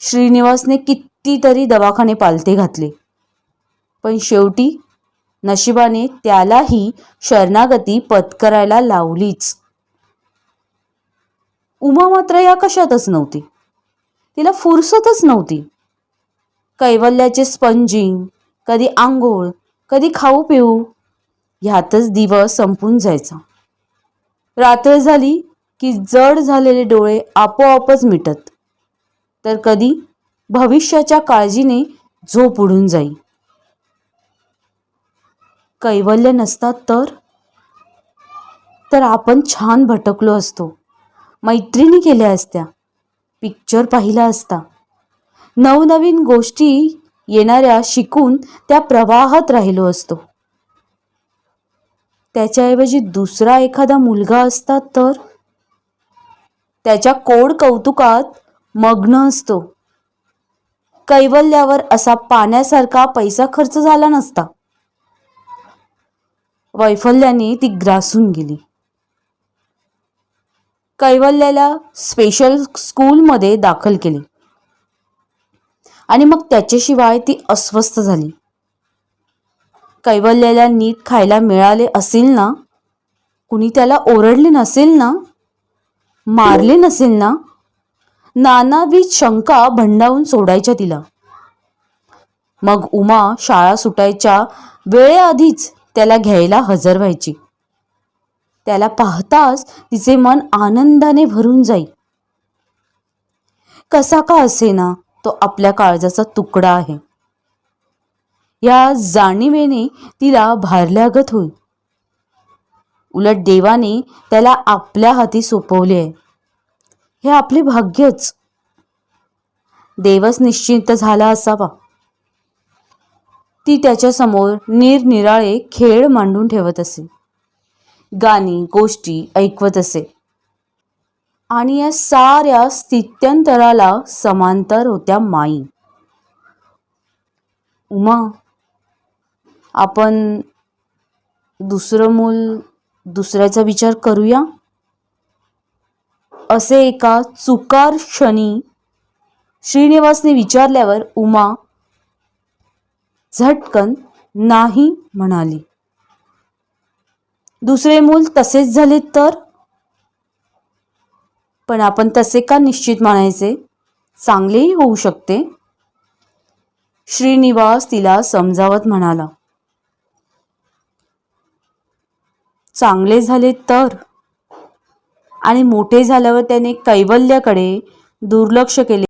श्रीनिवासने कितीतरी दवाखाने पालथे घातले, पण शेवटी नशिबाने त्यालाही शरणागती पत्करायला लावलीच. उमा मात्र या कशातच नव्हती. तिला फुरसतच नव्हती. कैवल्याचे स्पंजिंग, कधी आंघोळ, कधी खाऊ पिऊ, ह्यातच दिवस संपून जायचा. रात्र झाली की जड झालेले डोळे आपोआपच मिटत, तर कधी भविष्याच्या काळजीने झोप उडून जाई. कैवल्य नसतात तर आपण छान भटकलो असतो, मैत्रिणी केल्या असत्या, पिक्चर पाहिला असता, नवनवीन गोष्टी येणाऱ्या शिकून त्या प्रवाहात राहिलो असतो. त्याच्याऐवजी दुसरा एखादा मुलगा असता तर त्याच्या कोड कौतुकात मग्न असतो. कैवल्यावर असा पाण्यासारखा पैसा खर्च झाला नसता. वैफल्याने ती ग्रासून गेली. कैवल्याला स्पेशल स्कूलमध्ये दाखल केले आणि मग त्याच्याशिवाय ती अस्वस्थ झाली. कैवल्याला नीट खायला मिळाले असेल ना, कुणी त्याला ओरडले नसेल ना, मारले नसेल ना, नानाविध शंका भंडावून सोडायच्या तिला. मग उमा शाळा सुटायच्या वेळेआधीच त्याला घ्यायला हजर व्हायची. त्याला पाहताच तिचे मन आनंदाने भरून जाई. कसा का असेना तो आपल्या काळजाचा तुकडा आहे, या जाणीवेने तिला भारल्यागत होई. उलट देवाने त्याला आपल्या हाती सोपवले आहे. हे आपले भाग्यच. देवच निश्चिंत झाला असावा. ती त्याच्यासमोर निरनिराळे खेळ मांडून ठेवत असे, गाणी गोष्टी ऐकवत असे, आणि या साऱ्या स्थित्यंतराला समांतर होत्या माई. उमा, आपण दुसरं मूल दुसऱ्याचा विचार करूया, असे एका चुकार क्षणी श्रीनिवासने विचारल्यावर उमा झटकन नाही म्हणाली. दुसरे मूल तसेच झाले तर? पण आपण तसे का निश्चित मानायचे? चांगलेही होऊ शकते. श्रीनिवास तिला समजावत म्हणाला. चांगले झाले तर? आणि मोठे झाल्यावर त्याने कैवल्याकडे दुर्लक्ष केले